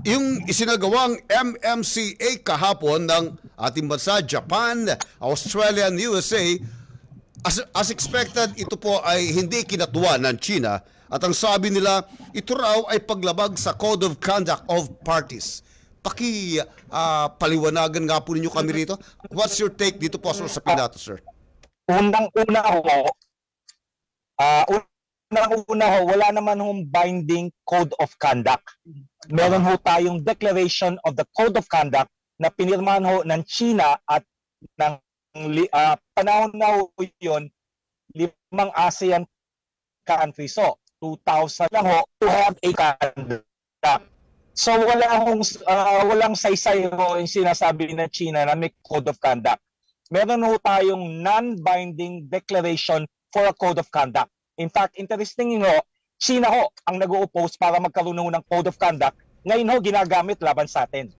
Yung isinagawang MMCA kahapon ng ating bansa, Japan, Australia, and USA, as expected, ito po ay hindi kinatuwa ng China at ang sabi nila, ito raw ay paglabag sa Code of Conduct of Parties. Paliwanagan nga po ninyo kami rito. What's your take dito po sa pinato, sir? Unang-una ho, wala naman hong binding Code of Conduct. Meron ho tayong Declaration of the Code of Conduct na pinirmahan ho ng China at ng panahon na ho yun, 5 ASEAN countries. So, 2000 lang ho to have a conduct. So, walang saysay ho yung sinasabi ng China na may Code of Conduct. Meron ho tayong non-binding declaration for a Code of Conduct. In fact, interesting ho, China ho ang nag-o-oppose para magkaroon ng Code of Conduct. Ngayon ho, ginagamit laban sa atin.